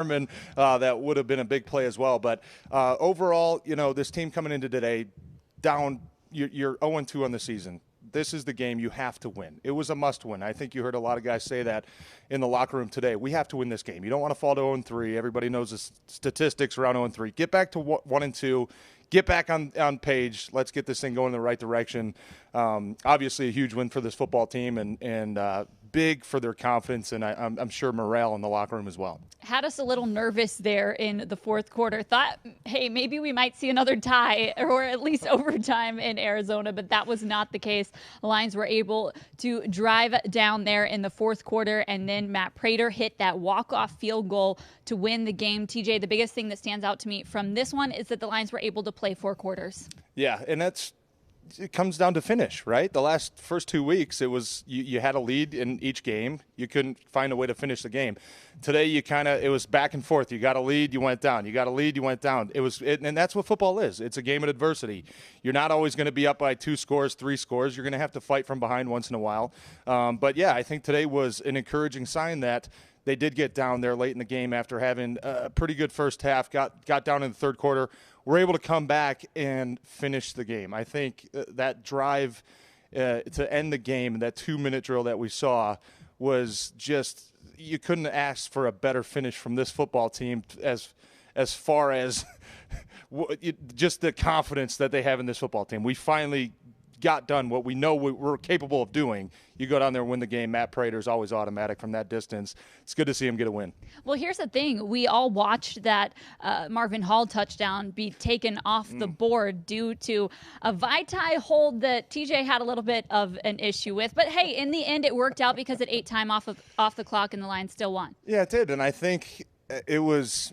and that would have been a big play as well. But overall, this team coming into today down, you're 0-2 on the season. This is the game you have to win. It was a must-win. I think you heard a lot of guys say that in the locker room today. We have to win this game. You don't want to fall to 0-3. Everybody knows the statistics around 0-3. Get back to 1-2. Get back on page. Let's get this thing going in the right direction. Obviously, a huge win for this football team and big for their confidence and I'm sure morale in the locker room as well. Had us a little nervous there in the fourth quarter. Thought, hey, maybe we might see another tie or at least overtime in Arizona, but that was not the case. The Lions were able to drive down there in the fourth quarter, and then Matt Prater hit that walk-off field goal to win the game. TJ, the biggest thing that stands out to me from this one is that the Lions were able to play 4 quarters. Yeah, and it comes down to finish, right? The first 2 weeks, it was you had a lead in each game. You couldn't find a way to finish the game. Today, it was back and forth. You got a lead, you went down. You got a lead, you went down. And that's what football is. It's a game of adversity. You're not always going to be up by 2 scores, 3 scores. You're going to have to fight from behind once in a while. But yeah, I think today was an encouraging sign that they did get down there late in the game after having a pretty good first half, got down in the third quarter. We're able to come back and finish the game. I think that drive to end the game, that 2-minute drill that we saw was just – you couldn't ask for a better finish from this football team as far as just the confidence that they have in this football team. We finally got done what we know we're capable of doing. You go down there and win the game. Matt Prater is always automatic from that distance. It's good to see him get a win. Well, here's the thing. We all watched that Marvin Hall touchdown be taken off the board due to a Vitae hold that TJ had a little bit of an issue with. But, hey, in the end, it worked out because it ate time off the clock and the Lions still won. Yeah, it did. And I think it was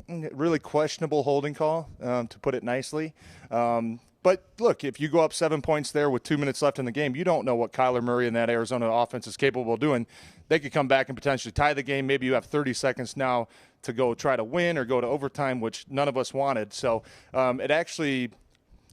a really questionable holding call, to put it nicely. But, look, if you go up 7 points there with 2 minutes left in the game, you don't know what Kyler Murray and that Arizona offense is capable of doing. They could come back and potentially tie the game. Maybe you have 30 seconds now to go try to win or go to overtime, which none of us wanted. So it actually,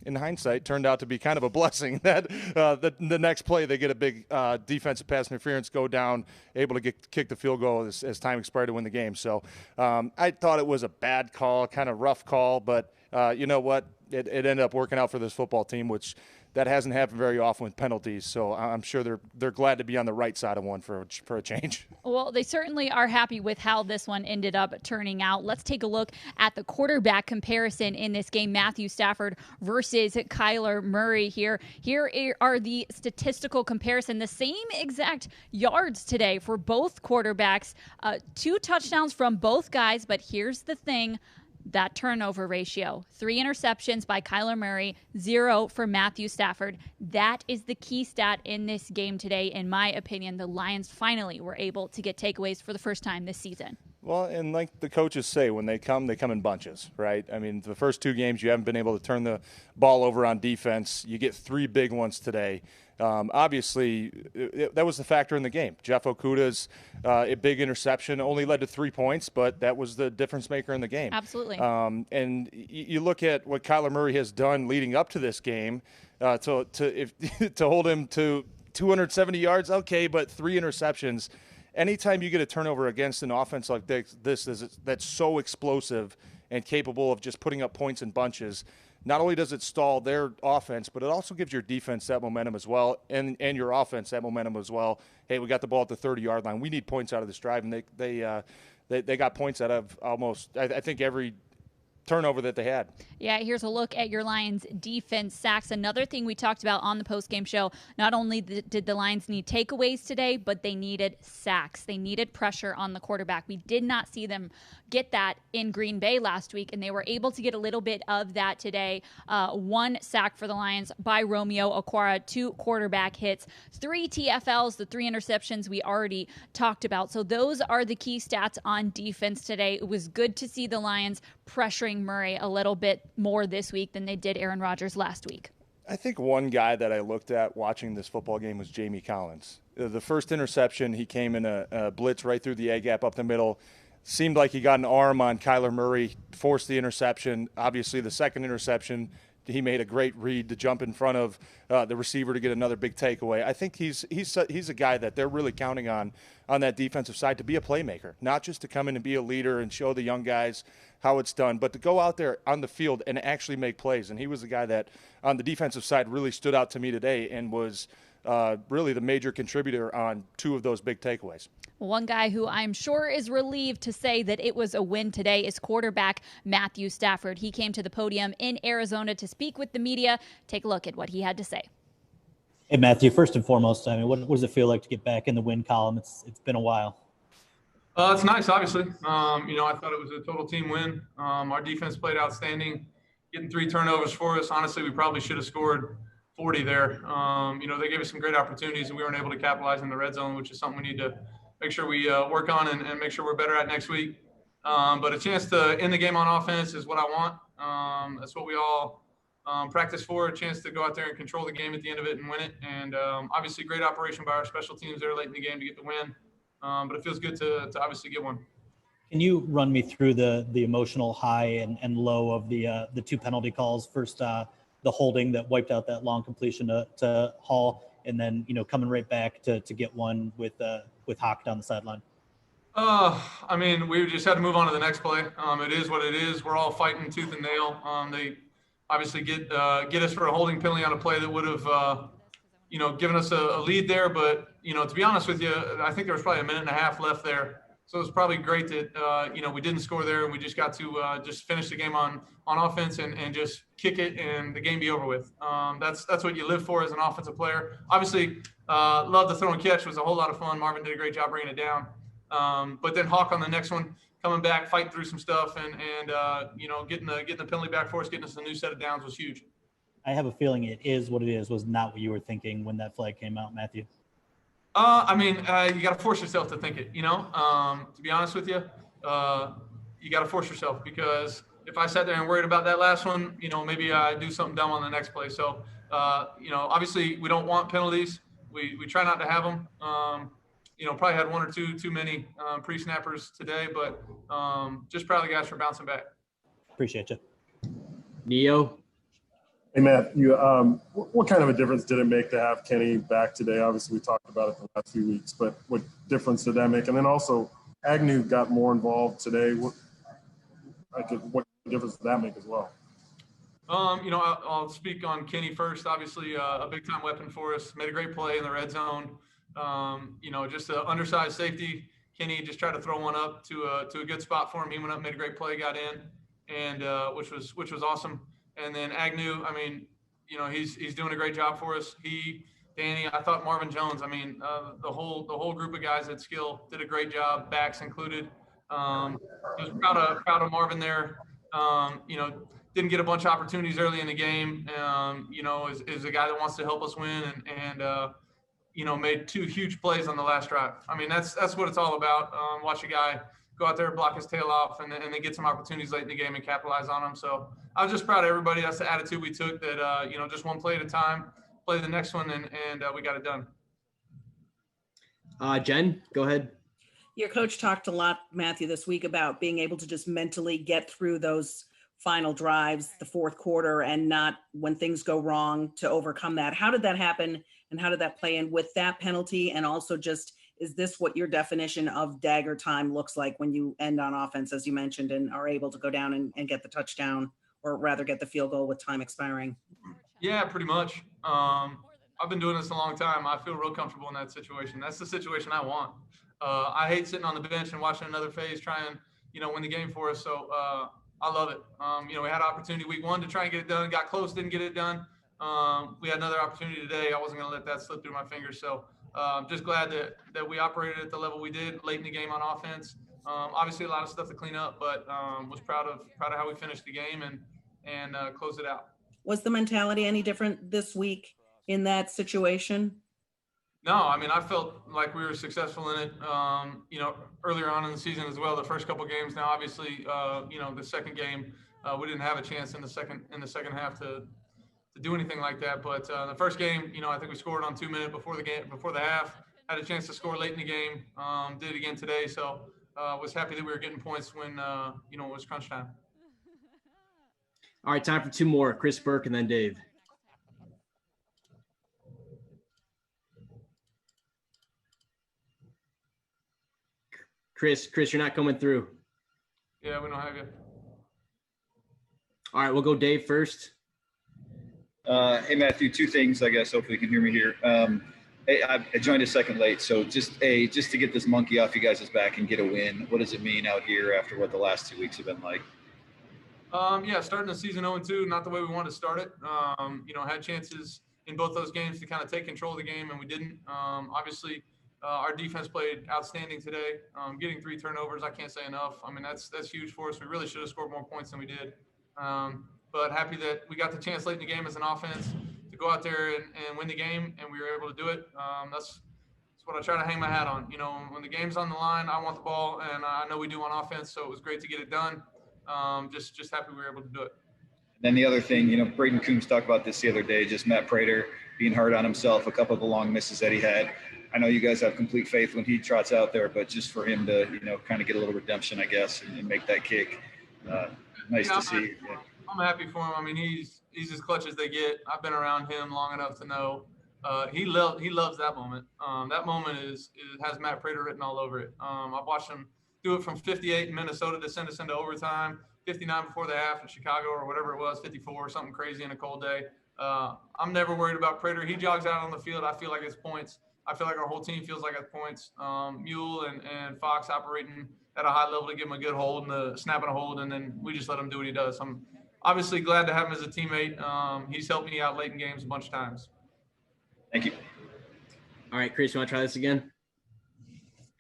in hindsight, turned out to be kind of a blessing that the next play they get a big defensive pass interference, go down, able to kick the field goal as time expired to win the game. So I thought it was a bad call, kind of rough call, but you know what? It ended up working out for this football team, which that hasn't happened very often with penalties. So I'm sure they're glad to be on the right side of one for a change. Well, they certainly are happy with how this one ended up turning out. Let's take a look at the quarterback comparison in this game. Matthew Stafford versus Kyler Murray here. Here are the statistical comparison. The same exact yards today for both quarterbacks. 2 touchdowns from both guys, but here's the thing. That turnover ratio, 3 interceptions by Kyler Murray, 0 for Matthew Stafford. That is the key stat in this game today. In my opinion, the Lions finally were able to get takeaways for the first time this season. Well, and like the coaches say, when they come in bunches, right? I mean, the first 2 games, you haven't been able to turn the ball over on defense. You get 3 big ones today. Obviously, that was the factor in the game. Jeff Okudah's a big interception only led to 3 points, but that was the difference maker in the game. Absolutely. And you look at what Kyler Murray has done leading up to this game to hold him to 270 yards, okay, but 3 interceptions. Anytime you get a turnover against an offense like this that's so explosive and capable of just putting up points in bunches, not only does it stall their offense, but it also gives your defense that momentum as well, and your offense that momentum as well. Hey, we got the ball at the 30-yard line. We need points out of this drive, and they got points out of almost, I think, every turnover that they had. Yeah, here's a look at your Lions defense sacks. Another thing we talked about on the postgame show, not only did the Lions need takeaways today, but they needed sacks. They needed pressure on the quarterback. We did not see them get that in Green Bay last week, and they were able to get a little bit of that today. 1 sack for the Lions by Romeo Okwara, 2 quarterback hits, 3 TFLs, the 3 interceptions we already talked about. So those are the key stats on defense today. It was good to see the Lions pressuring Murray a little bit more this week than they did Aaron Rodgers last week. I think one guy that I looked at watching this football game was Jamie Collins. The first interception, he came in a blitz right through the A gap up the middle. Seemed like he got an arm on Kyler Murray, forced the interception. Obviously, the second interception, he made a great read to jump in front of the receiver to get another big takeaway. I think he's a guy that they're really counting on that defensive side to be a playmaker, not just to come in and be a leader and show the young guys how it's done, but to go out there on the field and actually make plays. And he was the guy that on the defensive side really stood out to me today and was really the major contributor on 2 of those big takeaways. One guy who I'm sure is relieved to say that it was a win today is quarterback Matthew Stafford. He came to the podium in Arizona to speak with the media. Take a look at what he had to say. Hey, Matthew, first and foremost, I mean, what does it feel like to get back in the win column? It's been a while. It's nice, obviously. I thought it was a total team win. Our defense played outstanding, getting 3 turnovers for us. Honestly, we probably should have scored 40 there. They gave us some great opportunities, and we weren't able to capitalize in the red zone, which is something we need to make sure we work on and make sure we're better at next week. But a chance to end the game on offense is what I want. That's what we all practice for, a chance to go out there and control the game at the end of it and win it. And obviously great operation by our special teams there late in the game to get the win. But it feels good to obviously get one. Can you run me through the emotional high and low of the 2 penalty calls? First, the holding that wiped out that long completion to Hall, and then coming right back to get one with Hawk down the sideline. We just had to move on to the next play. It is what it is. We're all fighting tooth and nail. They obviously get us for a holding penalty on a play that would have given us a lead there. But to be honest with you, I think there was probably a minute and a half left there. So it was probably great that we didn't score there, and we just got to just finish the game on offense and just kick it and the game be over with. That's what you live for as an offensive player. Obviously, love the throw and catch, was a whole lot of fun. Marvin did a great job bringing it down. But then Hawk on the next one, coming back, fighting through some stuff, and getting the penalty back for us, getting us a new set of downs was huge. I have a feeling it is what it is was not what you were thinking when that flag came out, Matthew. You got to force yourself to think it, to be honest with you, you got to force yourself, because if I sat there and worried about that last one, maybe I do something dumb on the next play. So, obviously we don't want penalties. We try not to have them. Probably had 1 or 2 too many pre-snappers today, but just proud of the guys for bouncing back. Appreciate you. Neo. Hey, Matt, what kind of a difference did it make to have Kenny back today? Obviously, we talked about it the last few weeks, but what difference did that make? And then also, Agnew got more involved today. What difference did that make as well? I'll speak on Kenny first. Obviously, a big-time weapon for us. Made a great play in the red zone. Just an undersized safety. Kenny just tried to throw one up to a good spot for him. He went up, made a great play, got in, and which was awesome. And then Agnew, he's doing a great job for us. Danny, I thought Marvin Jones, the whole group of guys at skill did a great job, backs included. Just proud of Marvin there. Didn't get a bunch of opportunities early in the game. Is a guy that wants to help us win and made 2 huge plays on the last drive. That's what it's all about. Watch a guy go out there, block his tail off, and then get some opportunities late in the game and capitalize on them. So I was just proud of everybody. That's the attitude we took, that, just one play at a time, play the next one, and we got it done. Jen, go ahead. Your coach talked a lot, Matthew, this week about being able to just mentally get through those final drives, the fourth quarter, and not, when things go wrong, to overcome that. How did that happen, and how did that play in with that penalty? And also, just, is this what your definition of dagger time looks like when you end on offense, as you mentioned, and are able to go down and get the touchdown, or rather get the field goal with time expiring? Yeah, pretty much. I've been doing this a long time. I feel real comfortable in that situation. That's the situation I want. I hate sitting on the bench and watching another phase try and, win the game for us. So I love it. We had an opportunity week 1 to try and get it done. Got close, didn't get it done. We had another opportunity today. I wasn't going to let that slip through my fingers. So just glad that we operated at the level we did late in the game on offense. Obviously a lot of stuff to clean up, but was proud of how we finished the game and closed it out. Was the mentality any different this week in that situation? No, I felt like we were successful in it, earlier on in the season as well, the first couple games. Now, obviously, the second game, we didn't have a chance in the second half to do anything like that. But the first game, I think we scored on 2 minutes before the half, had a chance to score late in the game, did it again today. So was happy that we were getting points when, it was crunch time. All right, time for two more. Chris Burke and then Dave. Chris, you're not coming through. Yeah, we don't have you. All right, we'll go Dave first. Hey, Matthew, two things, I guess. Hopefully you can hear me here. Hey, I joined a second late, so just to get this monkey off you guys' back and get a win, what does it mean out here after what the last 2 weeks have been like? Yeah, starting the season 0-2, not the way we wanted to start it. Had chances in both those games to kind of take control of the game, and we didn't. Obviously, our defense played outstanding today. Getting 3 turnovers, I can't say enough. I mean, that's huge for us. We really should have scored more points than we did. But happy that we got the chance late in the game as an offense to go out there and win the game, and we were able to do it. That's what I try to hang my hat on. When the game's on the line, I want the ball, and I know we do on offense, so it was great to get it done. Just happy we were able to do it. And then the other thing, Braden Coombs talked about this the other day, just Matt Prater being hard on himself, a couple of the long misses that he had. I know you guys have complete faith when he trots out there, but just for him to, kind of get a little redemption, I guess, and make that kick. Nice to see. Yeah. I'm happy for him. I mean, he's as clutch as they get. I've been around him long enough to know he loves that moment. That moment has Matt Prater written all over it. I've watched him do it from 58 in Minnesota to send us into overtime, 59 before the half in Chicago or whatever it was, 54, something crazy in a cold day. I'm never worried about Prater. He jogs out on the field. I feel like it's points. I feel like our whole team feels like it's points. Mule and Fox operating at a high level to give him a good hold and snapping a hold, and then we just let him do what he does. I'm obviously glad to have him as a teammate. He's helped me out late in games a bunch of times. Thank you. All right, Chris, you want to try this again?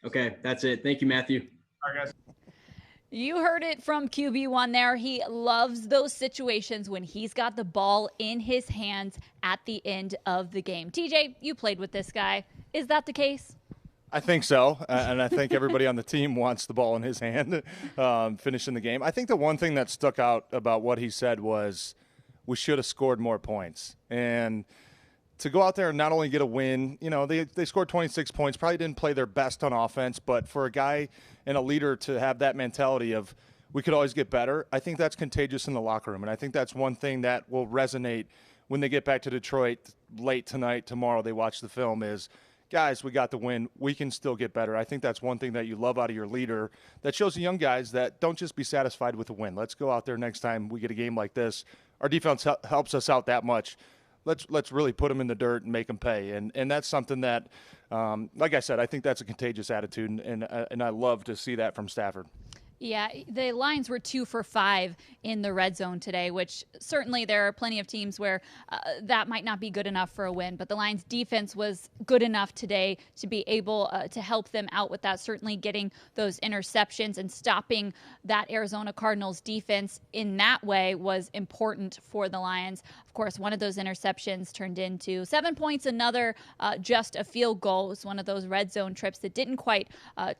Okay, that's it. Thank you, Matthew. All right, guys. You heard it from QB1 there. He loves those situations when he's got the ball in his hands at the end of the game. TJ, you played with this guy. Is that the case? I think so, and I think everybody on the team wants the ball in his hand, finishing the game. I think the one thing that stuck out about what he said was we should have scored more points. And to go out there and not only get a win, they scored 26 points, probably didn't play their best on offense, but for a guy and a leader to have that mentality of we could always get better, I think that's contagious in the locker room. And I think that's one thing that will resonate when they get back to Detroit late tonight, tomorrow, they watch the film is, guys, we got the win. We can still get better. I think that's one thing that you love out of your leader that shows the young guys that don't just be satisfied with a win. Let's go out there next time we get a game like this. Our defense helps us out that much. Let's really put them in the dirt and make them pay. And that's something that, like I said, I think that's a contagious attitude, and I love to see that from Stafford. Yeah, the Lions were 2 for 5 in the red zone today, which certainly there are plenty of teams where that might not be good enough for a win. But the Lions defense was good enough today to be able to help them out with that, certainly getting those interceptions and stopping that Arizona Cardinals defense in that way was important for the Lions. Of course, one of those interceptions turned into 7 points, another just a field goal. It was one of those red zone trips that didn't quite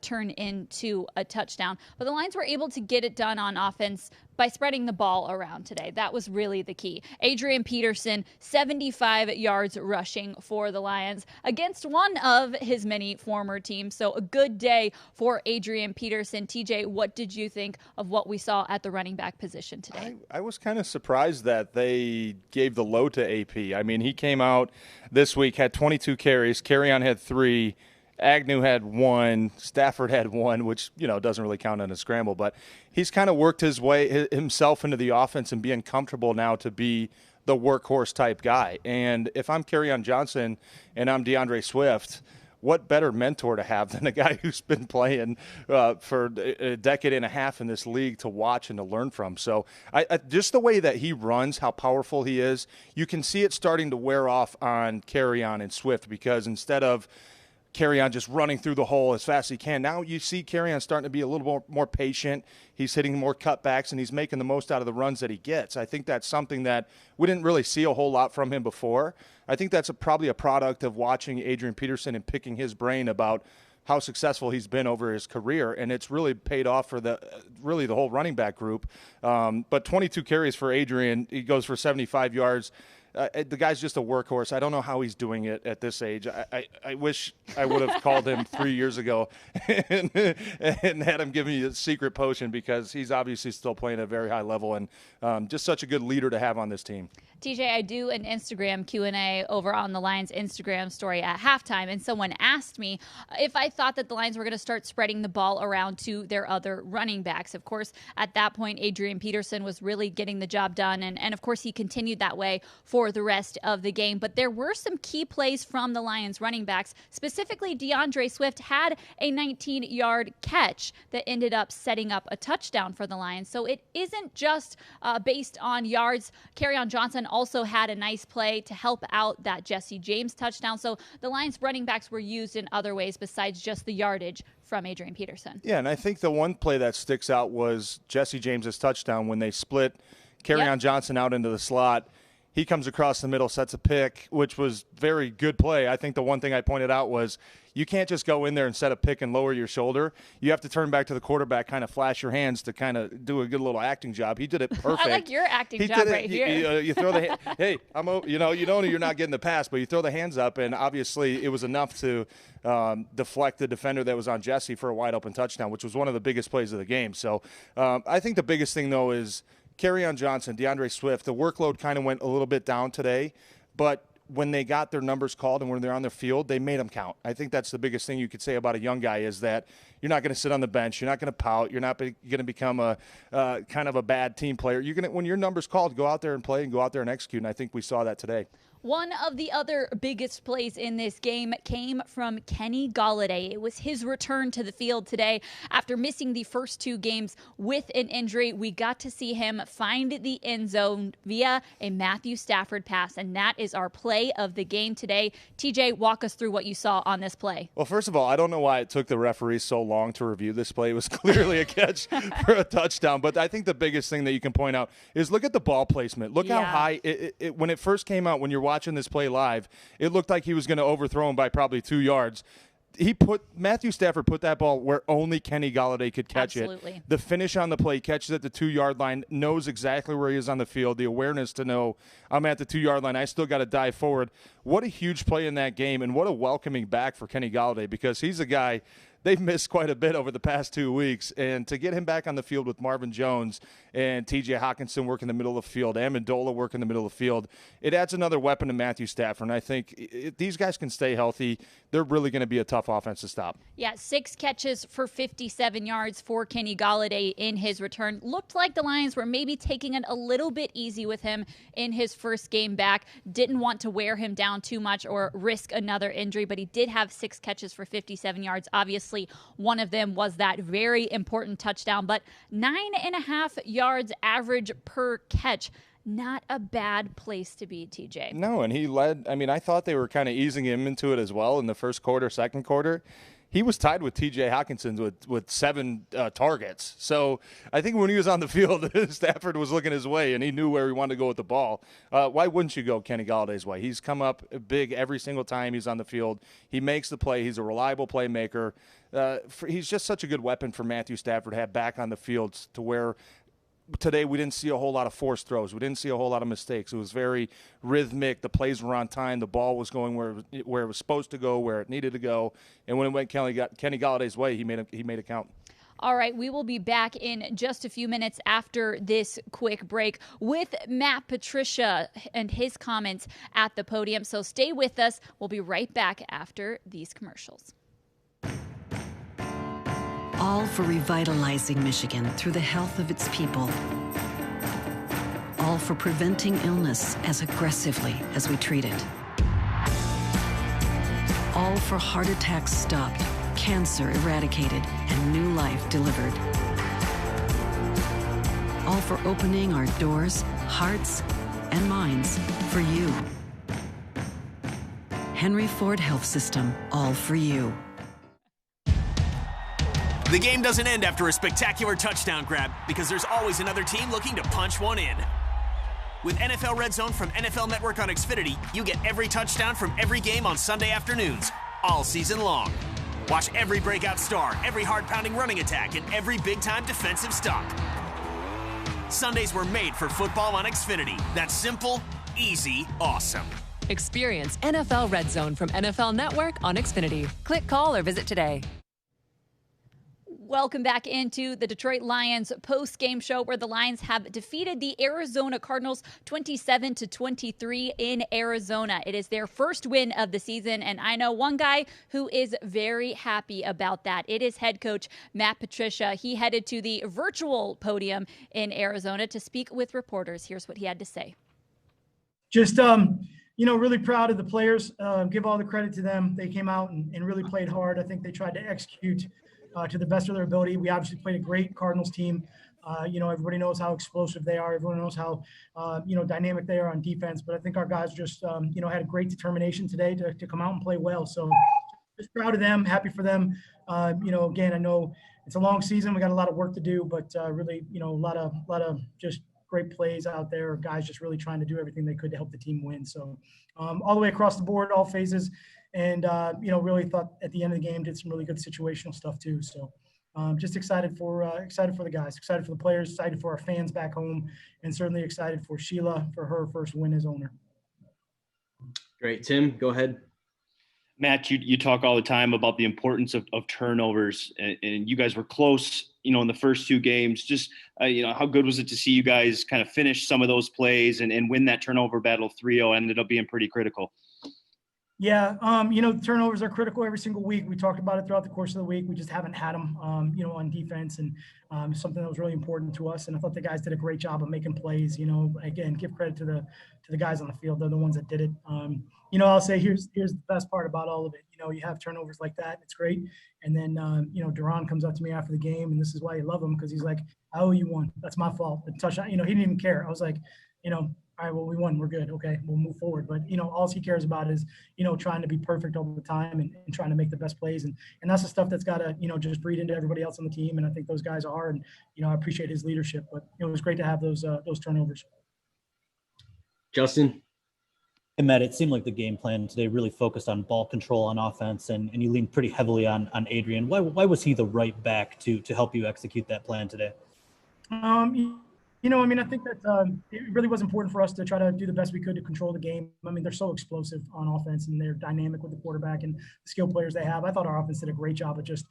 turn into a touchdown. But the Lions were able to get it done on offense by spreading the ball around today. That was really the key. Adrian Peterson, 75 yards rushing for the Lions against one of his many former teams. So a good day for Adrian Peterson. TJ, what did you think of what we saw at the running back position today? I was kind of surprised that they gave the low to AP. I mean, he came out this week, had 22 carries. Carrion had 3. Agnew had 1, Stafford had 1, which, doesn't really count on a scramble, but he's kind of worked his way himself into the offense and being comfortable now to be the workhorse type guy. And if I'm Kerryon Johnson and I'm DeAndre Swift, what better mentor to have than a guy who's been playing for a decade and a half in this league to watch and to learn from. So I just the way that he runs, how powerful he is, you can see it starting to wear off on Kerryon and Swift, because instead of Kerryon just running through the hole as fast as he can, now you see Kerryon starting to be a little more patient. He's hitting more cutbacks, and he's making the most out of the runs that he gets. I think that's something that we didn't really see a whole lot from him before. I think that's probably a product of watching Adrian Peterson and picking his brain about how successful he's been over his career, and it's really paid off for the whole running back group. But 22 carries for Adrian, he goes for 75 yards. the guy's just a workhorse. I don't know how he's doing it at this age. I wish I would have called him 3 years ago and had him give me a secret potion, because he's obviously still playing at a very high level, and just such a good leader to have on this team. TJ, I do an Instagram Q&A over on the Lions Instagram story at halftime, and someone asked me if I thought that the Lions were going to start spreading the ball around to their other running backs. Of course, at that point, Adrian Peterson was really getting the job done, and of course, he continued that way for the rest of the game. But there were some key plays from the Lions running backs. Specifically, DeAndre Swift had a 19-yard catch that ended up setting up a touchdown for the Lions. So it isn't just based on yards. Kerryon Johnson also had a nice play to help out that Jesse James touchdown. So the Lions running backs were used in other ways besides just the yardage from Adrian Peterson. Yeah, and I think the one play that sticks out was Jesse James's touchdown when they split Kerryon Johnson out into the slot. He comes across the middle, sets a pick, which was very good play. I think the one thing I pointed out was you can't just go in there and set a pick and lower your shoulder. You have to turn back to the quarterback, kind of flash your hands to kind of do a good little acting job. He did it perfect. I like your acting job right here. You throw the hey, you know you're not getting the pass, but you throw the hands up, and obviously it was enough to deflect the defender that was on Jesse for a wide open touchdown, which was one of the biggest plays of the game. So I think the biggest thing though is Kerryon Johnson, DeAndre Swift. The workload kind of went a little bit down today, but when they got their numbers called and when they're on their field, they made them count. I think that's the biggest thing you could say about a young guy, is that you're not going to sit on the bench. You're not going to pout. You're not going to become a kind of a bad team player. You're going to, when your number's called, go out there and play and go out there and execute. And I think we saw that today. One of the other biggest plays in this game came from Kenny Golladay. It was his return to the field today. After missing the first 2 games with an injury, we got to see him find the end zone via a Matthew Stafford pass, and that is our play of the game today. TJ, walk us through what you saw on this play. Well, first of all, I don't know why it took the referees so long to review this play. It was clearly a catch for a touchdown, but I think the biggest thing that you can point out is look at the ball placement. Look how high when it first came out, when you're watching this play live, it looked like he was going to overthrow him by probably 2 yards. Matthew Stafford put that ball where only Kenny Golladay could catch it. The finish on the play, catches at the 2-yard line, knows exactly where he is on the field, the awareness to know I'm at the 2-yard line, I still got to dive forward. What a huge play in that game, and what a welcoming back for Kenny Golladay, because he's a guy they've missed quite a bit over the past 2 weeks, and to get him back on the field with Marvin Jones and T.J. Hockenson working the middle of the field, Amendola working the middle of the field, it adds another weapon to Matthew Stafford. And I think if these guys can stay healthy, they're really going to be a tough offense to stop. Yeah, 6 catches for 57 yards for Kenny Golladay in his return. Looked like the Lions were maybe taking it a little bit easy with him in his first game back. Didn't want to wear him down too much or risk another injury, but he did have 6 catches for 57 yards. Obviously, one of them was that very important touchdown, but 9.5 yards average per catch. Not a bad place to be, TJ. No, and he led. I mean, I thought they were kind of easing him into it as well in the first quarter, second quarter. He was tied with T.J. Hockenson with 7 targets. So I think when he was on the field, Stafford was looking his way, and he knew where he wanted to go with the ball. Why wouldn't you go Kenny Galladay's way? He's come up big every single time he's on the field. He makes the play. He's a reliable playmaker. He's just such a good weapon for Matthew Stafford to have back on the field, to where today we didn't see a whole lot of forced throws. We didn't see a whole lot of mistakes. It was very rhythmic. The plays were on time. The ball was going where it was supposed to go, where it needed to go. And when it went Kenny Galladay's way, he made it count. All right, we will be back in just a few minutes after this quick break with Matt Patricia and his comments at the podium. So stay with us. We'll be right back after these commercials. All for revitalizing Michigan through the health of its people. All for preventing illness as aggressively as we treat it. All for heart attacks stopped, cancer eradicated, and new life delivered. All for opening our doors, hearts, and minds for you. Henry Ford Health System, all for you. The game doesn't end after a spectacular touchdown grab, because there's always another team looking to punch one in. With NFL Red Zone from NFL Network on Xfinity, you get every touchdown from every game on Sunday afternoons, all season long. Watch every breakout star, every heart-pounding running attack, and every big-time defensive stop. Sundays were made for football on Xfinity. That's simple, easy awesome. Experience NFL Red Zone from NFL Network on Xfinity. Click, call, or visit today. Welcome back into the Detroit Lions post-game show, where the Lions have defeated the Arizona Cardinals 27-23 in Arizona. It is their first win of the season, and I know one guy who is very happy about that. It is head coach Matt Patricia. He headed to the virtual podium in Arizona to speak with reporters. Here's what he had to say. Just, really proud of the players. Give all the credit to them. They came out and really played hard. I think they tried to execute to the best of their ability. We obviously played a great Cardinals team. Everybody knows how explosive they are. Everyone knows how, dynamic they are on defense. But I think our guys just, had a great determination today to come out and play well. So just proud of them, happy for them. Again, I know it's a long season. We got a lot of work to do, but really, a lot of just great plays out there. Guys just really trying to do everything they could to help the team win. So all the way across the board, all phases. And, really thought at the end of the game did some really good situational stuff too. So just excited for the guys, excited for the players, excited for our fans back home, and certainly excited for Sheila for her first win as owner. Great. Tim, go ahead. Matt, you talk all the time about the importance of turnovers, and you guys were close, in the first two games. Just, how good was it to see you guys kind of finish some of those plays and win that turnover battle 3-0? Ended up being pretty critical. Yeah, turnovers are critical every single week. We talked about it throughout the course of the week. We just haven't had them, on defense, and something that was really important to us. And I thought the guys did a great job of making plays. Again, give credit to the guys on the field. They're the ones that did it. I'll say here's the best part about all of it. You have turnovers like that. It's great. And then, Duran comes up to me after the game, and this is why you love him, because he's like, I owe you one. That's my fault. The touchdown, he didn't even care. I was like, all right, well, we won. We're good. Okay, we'll move forward. But, all he cares about is, trying to be perfect all the time and trying to make the best plays. And that's the stuff that's got to, just breed into everybody else on the team. And I think those guys are. And, I appreciate his leadership. But it was great to have those turnovers. Justin? Hey, Matt, it seemed like the game plan today really focused on ball control on offense, and you leaned pretty heavily on Adrian. Why was he the right back to help you execute that plan today? I think that it really was important for us to try to do the best we could to control the game. They're so explosive on offense, and they're dynamic with the quarterback and the skill players they have. I thought our offense did a great job of just,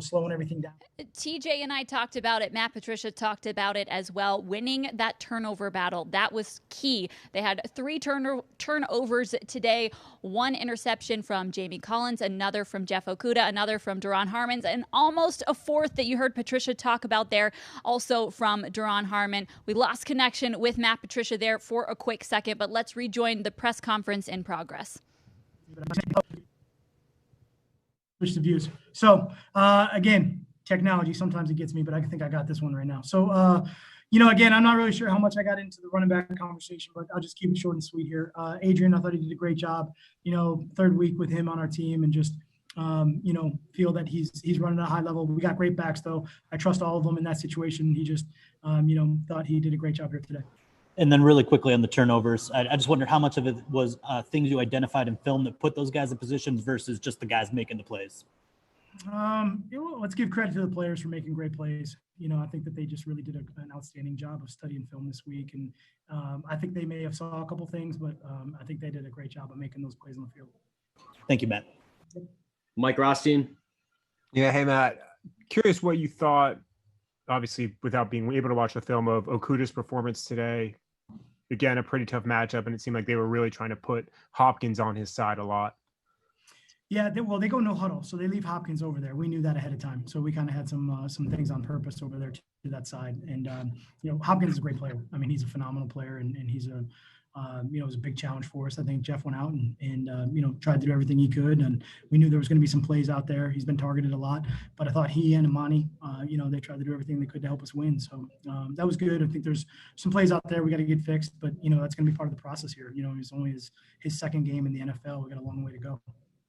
slowing everything down. TJ and I talked about it. Matt Patricia talked about it as well. Winning that turnover battle, that was key. They had 3 turnovers today, 1 interception from Jamie Collins, another from Jeff Okudah, another from Duron Harmon, and almost a 4th that you heard Patricia talk about there, also from Duron Harmon. We lost connection with Matt Patricia there for a quick second, but let's rejoin the press conference in progress. Switch the views. So, again, technology, sometimes it gets me, but I think I got this one right now. So, again, I'm not really sure how much I got into the running back conversation, but I'll just keep it short and sweet here. Adrian, I thought he did a great job, 3rd week with him on our team, and just, feel that he's running at a high level. We got great backs, though. I trust all of them in that situation. He just, thought he did a great job here today. And then really quickly on the turnovers, I just wonder how much of it was things you identified in film that put those guys in positions versus just the guys making the plays? Let's give credit to the players for making great plays. I think that they just really did an outstanding job of studying film this week. And I think they may have saw a couple things, but I think they did a great job of making those plays on the field. Thank you, Matt. Mike Rothstein. Yeah, hey, Matt. Curious what you thought, obviously, without being able to watch the film, of Okudah's performance today. Again, a pretty tough matchup, and it seemed like they were really trying to put Hopkins on his side a lot. Yeah, they go no huddle, so they leave Hopkins over there. We knew that ahead of time, so we kind of had some things on purpose over there to that side. And Hopkins is a great player. He's a phenomenal player, and he's a it was a big challenge for us. I think Jeff went out and tried to do everything he could, and we knew there was going to be some plays out there. He's been targeted a lot, but I thought he and Imani, they tried to do everything they could to help us win. So that was good. I think there's some plays out there we got to get fixed, but that's going to be part of the process here. It's only his second game in the NFL. We got a long way to go.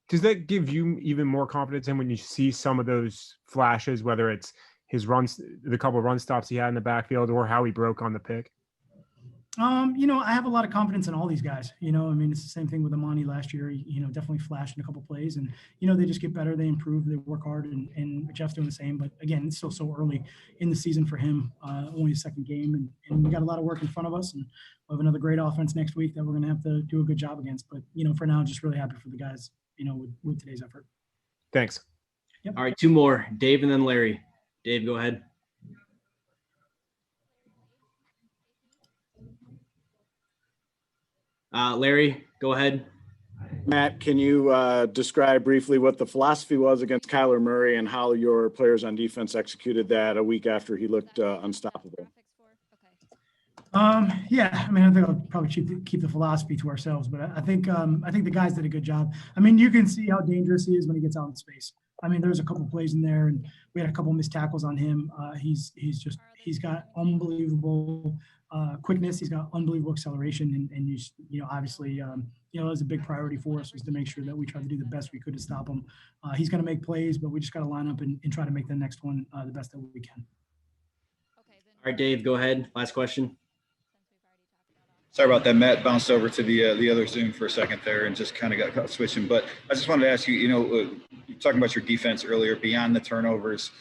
Does that give you even more confidence in when you see some of those flashes, whether it's his runs, the couple of run stops he had in the backfield, or how he broke on the pick? I have a lot of confidence in all these guys. I mean, it's the same thing with Amani last year. Definitely flashed in a couple plays, and they just get better, they improve, they work hard, and Jeff's doing the same. But again, it's still so early in the season for him. Only his second game, and we got a lot of work in front of us, and we'll have another great offense next week that we're going to have to do a good job against. But for now, just really happy for the guys. With today's effort. Thanks. Yep. All right, two more, Dave and then Larry. Dave, go ahead. Larry, go ahead. Matt, can you describe briefly what the philosophy was against Kyler Murray and how your players on defense executed that a week after he looked unstoppable? Yeah, I mean, I think I'll probably keep the philosophy to ourselves, but I think the guys did a good job. I mean, you can see how dangerous he is when he gets out in space. I mean, there's a couple plays in there, and we had a couple missed tackles on him. He's got unbelievable quickness. He's got unbelievable acceleration, and obviously, it was a big priority for us was to make sure that we tried to do the best we could to stop him. He's going to make plays, but we just got to line up and try to make the next one the best that we can. All right, Dave, go ahead. Last question. Sorry about that. Matt bounced over to the other Zoom for a second there and just kind of got caught switching. But I just wanted to ask you, you're talking about your defense earlier, beyond the turnovers.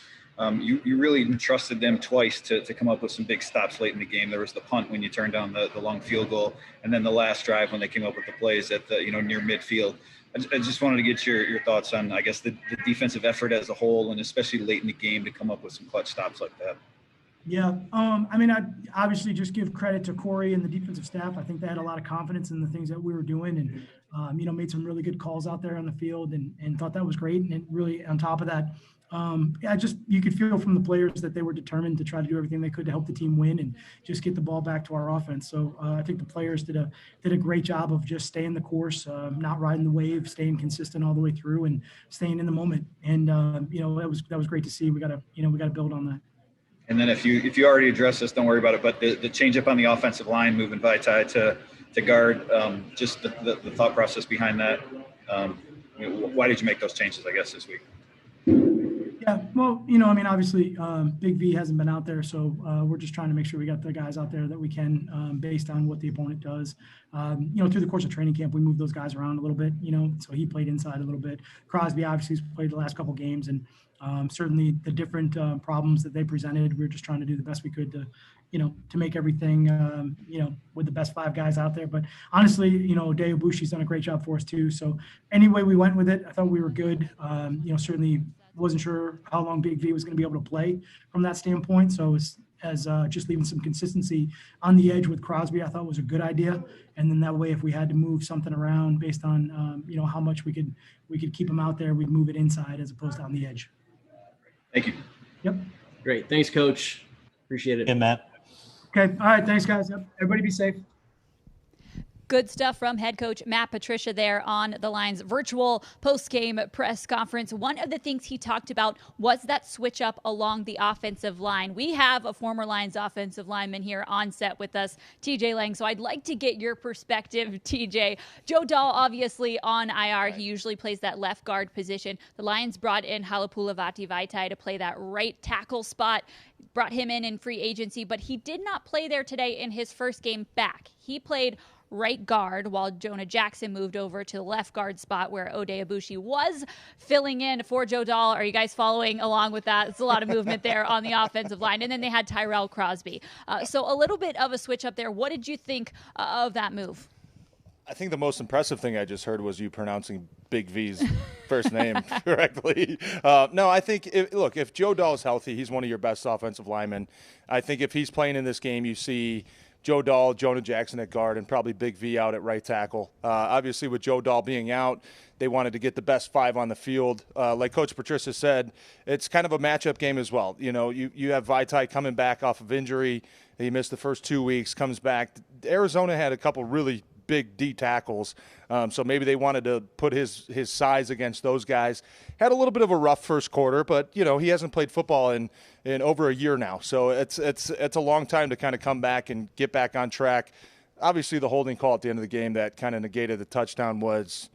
You really trusted them twice to come up with some big stops late in the game. There was the punt when you turned down the long field goal, and then the last drive when they came up with the plays at the near midfield. I just wanted to get your thoughts on, I guess, the defensive effort as a whole, and especially late in the game to come up with some clutch stops like that. Yeah. I mean, I obviously just give credit to Corey and the defensive staff. I think they had a lot of confidence in the things that we were doing and, made some really good calls out there on the field and thought that was great. And it really, on top of that, you could feel from the players that they were determined to try to do everything they could to help the team win and just get the ball back to our offense. So I think the players did a great job of just staying the course, not riding the wave, staying consistent all the way through and staying in the moment. And, that was great to see. We got to build on that. And then if you already addressed this, don't worry about it. But the change up on the offensive line, moving Vaitai to guard, just the thought process behind that. Why did you make those changes, I guess, this week? Yeah, well, obviously Big V hasn't been out there, so we're just trying to make sure we got the guys out there that we can based on what the opponent does. Through the course of training camp, we moved those guys around a little bit, so he played inside a little bit. Crosby obviously has played the last couple games, and certainly the different problems that they presented, we were just trying to do the best we could to make everything, with the best five guys out there. But honestly, Deo Bushi's done a great job for us too. So anyway, we went with it. I thought we were good. Certainly wasn't sure how long Big V was going to be able to play from that standpoint. So as just leaving some consistency on the edge with Crosby, I thought was a good idea. And then that way, if we had to move something around based on, how much we could keep him out there, we'd move it inside as opposed to on the edge. Thank you. Yep. Great. Thanks, Coach. Appreciate it. Hey, Matt. Okay. All right. Thanks, guys. Yep. Everybody be safe. Good stuff from head coach Matt Patricia there on the Lions virtual post-game press conference. One of the things he talked about was that switch up along the offensive line. We have a former Lions offensive lineman here on set with us, TJ Lang. So I'd like to get your perspective, TJ. Joe Dahl obviously on IR. He usually plays that left guard position. The Lions brought in Halapoulivaati Vaitai to play that right tackle spot. Brought him in free agency, but he did not play there today in his first game back. He played right guard while Jonah Jackson moved over to the left guard spot where Ode Abushi was filling in for Joe Dahl. Are you guys following along with that? It's a lot of movement there on the offensive line. And then they had Tyrell Crosby. So a little bit of a switch up there. What did you think of that move? I think the most impressive thing I just heard was you pronouncing Big V's first name correctly. No, I think, if Joe Dahl is healthy, he's one of your best offensive linemen. I think if he's playing in this game, you see Joe Dahl, Jonah Jackson at guard, and probably Big V out at right tackle. Obviously, with Joe Dahl being out, they wanted to get the best five on the field. Like Coach Patricia said, it's kind of a matchup game as well. You have Vaitai coming back off of injury. He missed the first 2 weeks, comes back. Arizona had a couple really big D tackles, so maybe they wanted to put his size against those guys. Had a little bit of a rough first quarter, but he hasn't played football in over a year now, so it's a long time to kind of come back and get back on track. Obviously, the holding call at the end of the game that kind of negated the touchdown was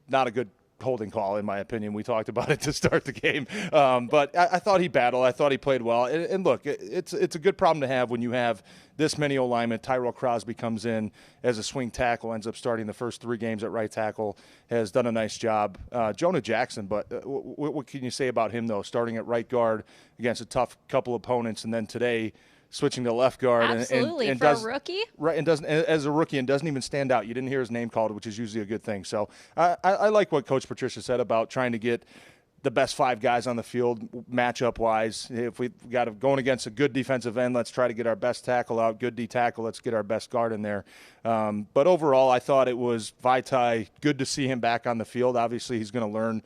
not a good holding call, in my opinion. We talked about it to start the game. But I thought he battled. I thought he played well. And look, it's a good problem to have when you have this many O-linemen. Tyrell Crosby comes in as a swing tackle, ends up starting the first 3 games at right tackle, has done a nice job. Jonah Jackson, but what can you say about him, though, starting at right guard against a tough couple opponents, and then today switching to left guard. Absolutely, and for a rookie. Right, and doesn't as a rookie and doesn't even stand out. You didn't hear his name called, which is usually a good thing. So I like what Coach Patricia said about trying to get the best 5 guys on the field matchup-wise. If we got going against a good defensive end, let's try to get our best tackle out. Good D tackle, let's get our best guard in there. But overall, I thought it was Vaitai. Good to see him back on the field. Obviously, he's going to learn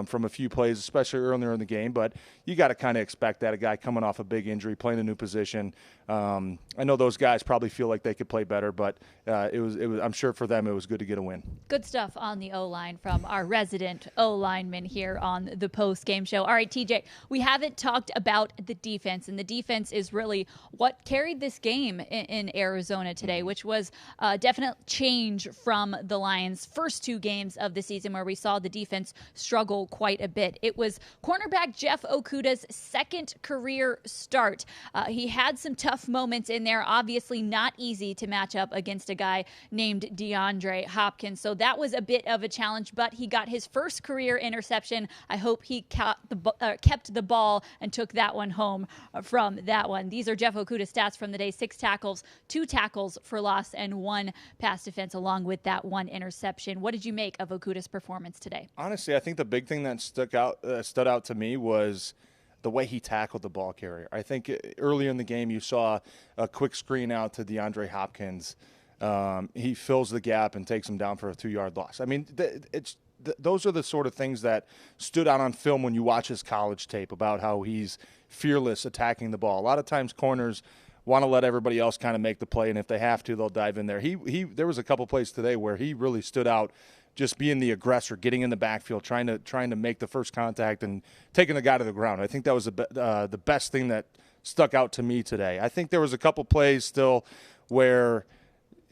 from a few plays, especially earlier in the game. But you got to kind of expect that, a guy coming off a big injury, playing a new position. I know those guys probably feel like they could play better, but it was. I'm sure for them it was good to get a win. Good stuff on the O-line from our resident O-lineman here on the post-game show. All right, TJ, we haven't talked about the defense, and the defense is really what carried this game in Arizona today, which was a definite change from the Lions' first 2 games of the season where we saw the defense struggle quite a bit. It was cornerback Jeff Okudah's second career start. He had some tough moments in there, obviously not easy to match up against a guy named DeAndre Hopkins. So that was a bit of a challenge, but he got his first career interception. I hope he kept the ball and took that one home from that one. These are Jeff Okudah's stats from the day: 6 tackles, 2 tackles for loss, and 1 pass defense, along with that 1 interception. What did you make of Okudah's performance today? Honestly, I think the big thing that stood out to me was the way he tackled the ball carrier. I think earlier in the game you saw a quick screen out to DeAndre Hopkins. He fills the gap and takes him down for a 2-yard loss. I mean, those are the sort of things that stood out on film when you watch his college tape about how he's fearless attacking the ball. A lot of times corners want to let everybody else kind of make the play, and if they have to, they'll dive in there. There was a couple plays today where he really stood out, just being the aggressor, getting in the backfield, trying to make the first contact and taking the guy to the ground. I think that was the best thing that stuck out to me today. I think there was a couple plays still where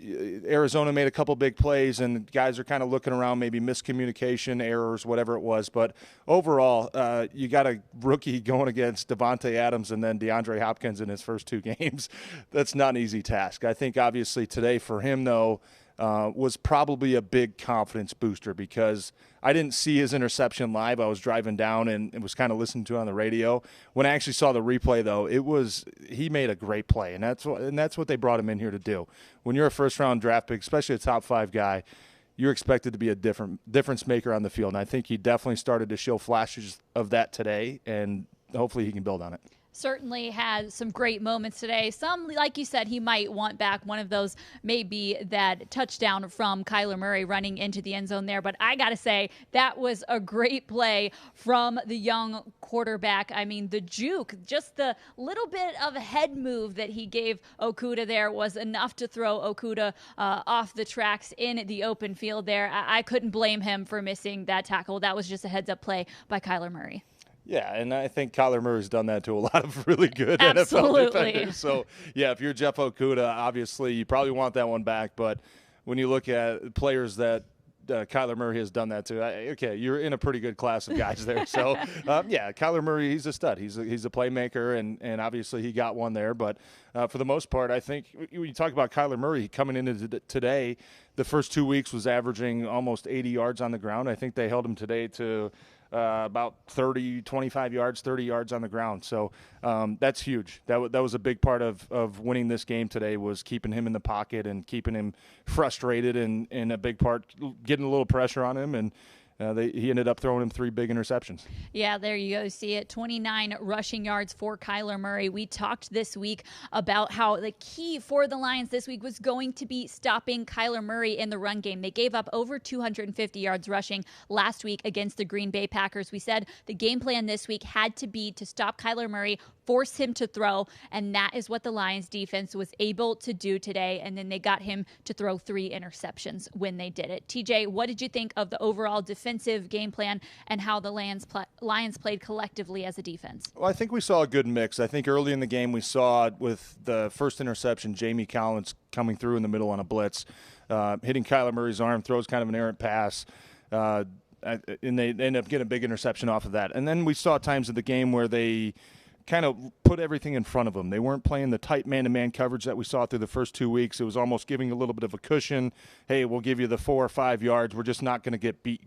Arizona made a couple big plays and guys are kind of looking around, maybe miscommunication, errors, whatever it was. But overall, you got a rookie going against Devontae Adams and then DeAndre Hopkins in his first 2 games. That's not an easy task. I think obviously today for him, though, was probably a big confidence booster because I didn't see his interception live. I was driving down and was kind of listening to it on the radio. When I actually saw the replay, though, he made a great play, and that's what they brought him in here to do. When you're a first-round draft pick, especially a top 5 guy, you're expected to be a difference maker on the field, and I think he definitely started to show flashes of that today, and hopefully he can build on it. Certainly had some great moments today. Some, like you said, he might want back. One of those may be that touchdown from Kyler Murray running into the end zone there. But I got to say, that was a great play from the young quarterback. I mean, the juke, just the little bit of a head move that he gave Okudah there was enough to throw Okudah off the tracks in the open field there. I couldn't blame him for missing that tackle. That was just a heads-up play by Kyler Murray. Yeah, and I think Kyler Murray's done that to a lot of really good NFL defenders. So, yeah, if you're Jeff Okudah, obviously you probably want that one back. But when you look at players that Kyler Murray has done that to, okay, you're in a pretty good class of guys there. So, yeah, Kyler Murray, he's a stud. He's a playmaker, and obviously he got one there. But for the most part, I think when you talk about Kyler Murray coming into today, the first 2 weeks was averaging almost 80 yards on the ground. I think they held him today to about 25 yards, 30 yards on the ground. So that's huge. That was a big part of winning this game today, was keeping him in the pocket and keeping him frustrated, and a big part getting a little pressure on him. And he ended up throwing him 3 big interceptions. Yeah, there you go. See it. 29 rushing yards for Kyler Murray. We talked this week about how the key for the Lions this week was going to be stopping Kyler Murray in the run game. They gave up over 250 yards rushing last week against the Green Bay Packers. We said the game plan this week had to be to stop Kyler Murray, force him to throw, and that is what the Lions defense was able to do today. And then they got him to throw 3 interceptions when they did it. TJ, what did you think of the overall defensive game plan and how the Lions played collectively as a defense? Well, I think we saw a good mix. I think early in the game we saw with the first interception, Jamie Collins coming through in the middle on a blitz, hitting Kyler Murray's arm, throws kind of an errant pass. and they end up getting a big interception off of that. And then we saw times of the game where they kind of put everything in front of them. They weren't playing the tight man-to-man coverage that we saw through the first 2 weeks. It was almost giving a little bit of a cushion. Hey, we'll give you the 4 or 5 yards. We're just not going to get beat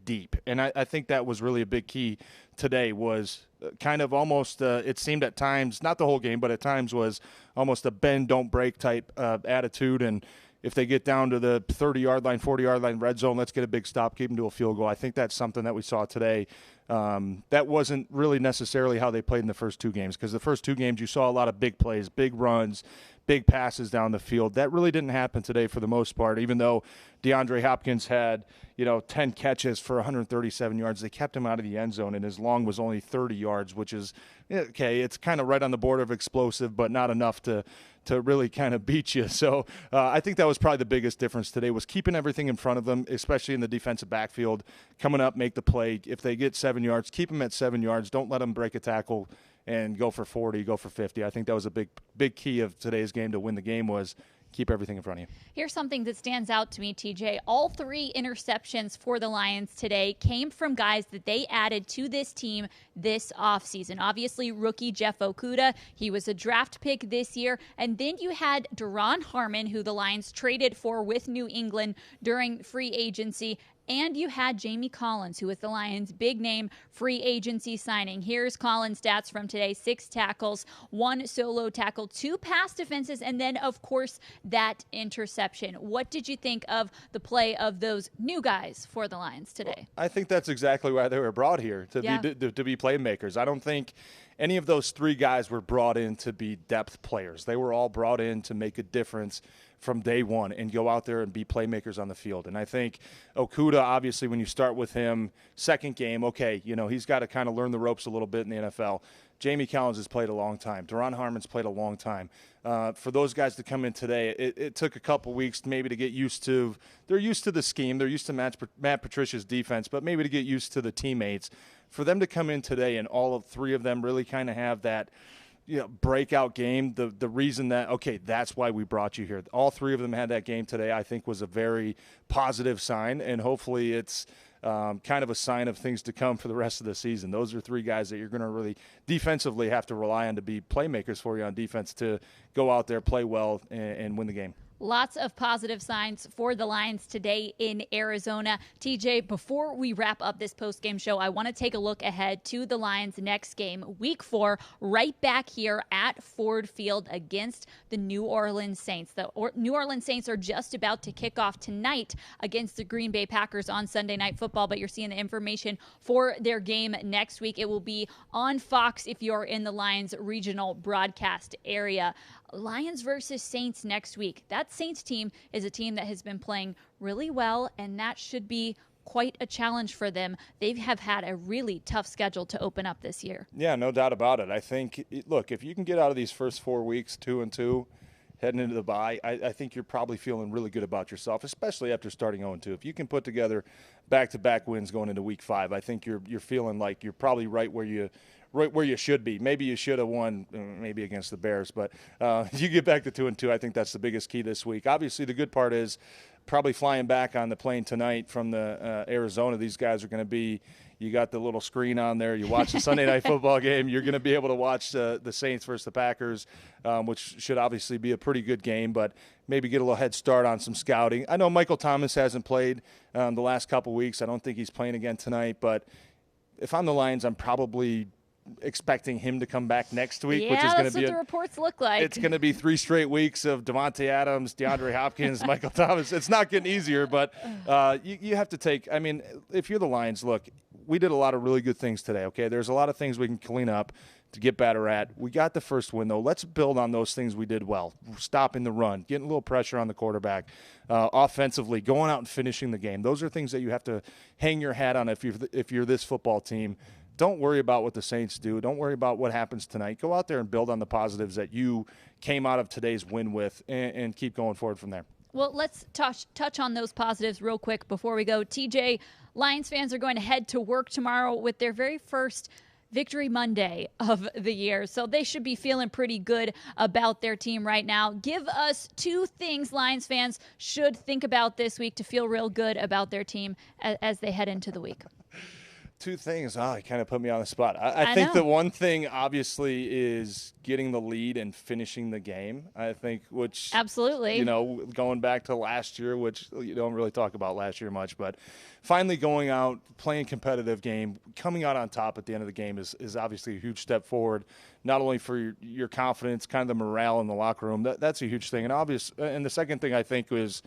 deep. And I think that was really a big key today, was kind of almost, it seemed at times, not the whole game, but at times was almost a bend, don't break type attitude. And if they get down to the 30-yard line, 40-yard line, red zone, let's get a big stop, keep them to a field goal. I think that's something that we saw today. That wasn't really necessarily how they played in the first 2 games, because the first 2 games you saw a lot of big plays, big runs, big passes down the field. That really didn't happen today for the most part, even though DeAndre Hopkins had, 10 catches for 137 yards. They kept him out of the end zone, and his long was only 30 yards, which is, okay, it's kind of right on the border of explosive, but not enough to really kind of beat you. So I think that was probably the biggest difference today, was keeping everything in front of them, especially in the defensive backfield, coming up, make the play. If they get 7 yards, keep them at 7 yards. Don't let them break a tackle and go for 40, go for 50. I think that was a big key of today's game to win the game, was keep everything in front of you. Here's something that stands out to me, TJ. All 3 interceptions for the Lions today came from guys that they added to this team this offseason. Obviously, rookie Jeff Okudah, he was a draft pick this year. And then you had Duron Harmon, who the Lions traded for with New England during free agency. And you had Jamie Collins, who was the Lions' big-name free agency signing. Here's Collins' stats from today: 6 tackles, 1 solo tackle, 2 pass defenses, and then, of course, that interception. What did you think of the play of those new guys for the Lions today? I think that's exactly why they were brought here, to be playmakers. I don't think any of those 3 guys were brought in to be depth players. They were all brought in to make a difference from day one and go out there and be playmakers on the field. And I think Okudah, obviously, when you start with him, second game, okay, he's got to kind of learn the ropes a little bit in the NFL. Jamie Collins has played a long time. Duron Harmon's played a long time. For those guys to come in today, it took a couple weeks maybe to get used to. They're used to the scheme. They're used to Matt Patricia's defense, but maybe to get used to the teammates. For them to come in today and all of 3 of them really kind of have that breakout game, the reason that, okay, that's why we brought you here. All 3 of them had that game today, I think, was a very positive sign, and hopefully it's kind of a sign of things to come for the rest of the season. Those are 3 guys that you're going to really defensively have to rely on to be playmakers for you on defense, to go out there, play well, and win the game. Lots of positive signs for the Lions today in Arizona. TJ, before we wrap up this post-game show, I want to take a look ahead to the Lions' next game, Week 4, right back here at Ford Field against the New Orleans Saints. The New Orleans Saints are just about to kick off tonight against the Green Bay Packers on Sunday Night Football, but you're seeing the information for their game next week. It will be on Fox if you're in the Lions regional broadcast area. Lions versus Saints next week. That Saints team is a team that has been playing really well, and that should be quite a challenge for them. They have had a really tough schedule to open up this year. Yeah, no doubt about it. I think, look, if you can get out of these first 4 weeks 2-2, heading into the bye, I think you're probably feeling really good about yourself, especially after starting 0-2. If you can put together back-to-back wins going into Week 5, I think you're feeling like you're probably right where you should be. Maybe you should have won, maybe against the Bears, but you get back to 2-2. I think that's the biggest key this week. Obviously, the good part is probably flying back on the plane tonight from the Arizona. These guys are going to be. You got the little screen on there. You watch the Sunday Night Football game. You're going to be able to watch the Saints versus the Packers, which should obviously be a pretty good game, but maybe get a little head start on some scouting. I know Michael Thomas hasn't played the last couple weeks. I don't think he's playing again tonight, but if I'm the Lions, I'm probably expecting him to come back next week, which is going to be the reports look like. It's going to be 3 straight weeks of Devontae Adams, DeAndre Hopkins, Michael Thomas. It's not getting easier, but you have to take. I mean, if you're the Lions, look, we did a lot of really good things today. Okay, there's a lot of things we can clean up to get better at. We got the first win, though. Let's build on those things we did well. Stopping the run, getting a little pressure on the quarterback, offensively, going out and finishing the game. Those are things that you have to hang your hat on if you're this football team. Don't worry about what the Saints do. Don't worry about what happens tonight. Go out there and build on the positives that you came out of today's win with and keep going forward from there. Well, let's touch on those positives real quick before we go. TJ, Lions fans are going to head to work tomorrow with their very first Victory Monday of the year. So they should be feeling pretty good about their team right now. Give us 2 things Lions fans should think about this week to feel real good about their team as they head into the week. 2 things. Oh, you kind of put me on the spot. I think the one thing, obviously, is getting the lead and finishing the game. I think, which absolutely, going back to last year, which you don't really talk about last year much, but finally going out, playing competitive game, coming out on top at the end of the game is obviously a huge step forward, not only for your confidence, kind of the morale in the locker room. That's a huge thing. And the second thing I think was,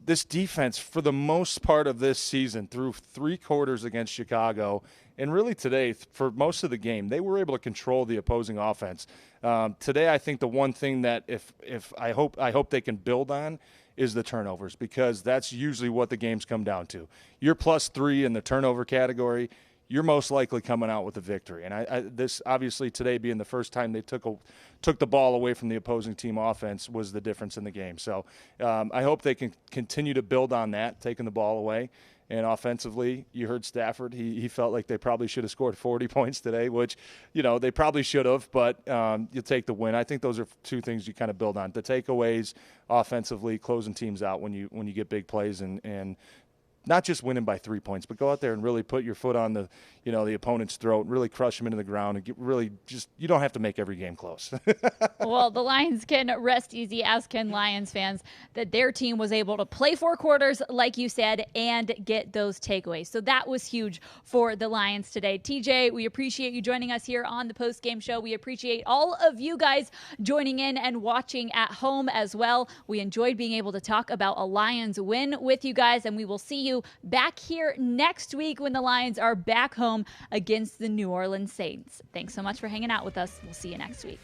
this defense, for the most part of this season, through 3 quarters against Chicago, and really today, for most of the game, they were able to control the opposing offense. Today, I think the one thing that if I hope they can build on is the turnovers, because that's usually what the games come down to. You're +3 in the turnover category, you're most likely coming out with a victory. And this obviously today being the first time they took the ball away from the opposing team offense was the difference in the game. So I hope they can continue to build on that, taking the ball away. And offensively, you heard Stafford. He felt like they probably should have scored 40 points today, which, they probably should have, but you take the win. I think those are 2 things you kind of build on. The takeaways offensively, closing teams out when you get big plays, and not just winning by 3 points, but go out there and really put your foot on the opponent's throat, and really crush them into the ground, and you don't have to make every game close. Well, the Lions can rest easy, as can Lions fans, that their team was able to play 4 quarters, like you said, and get those takeaways. So that was huge for the Lions today. TJ, we appreciate you joining us here on the Postgame Show. We appreciate all of you guys joining in and watching at home as well. We enjoyed being able to talk about a Lions win with you guys, and we will see you back here next week when the Lions are back home against the New Orleans Saints. Thanks so much for hanging out with us. We'll see you next week.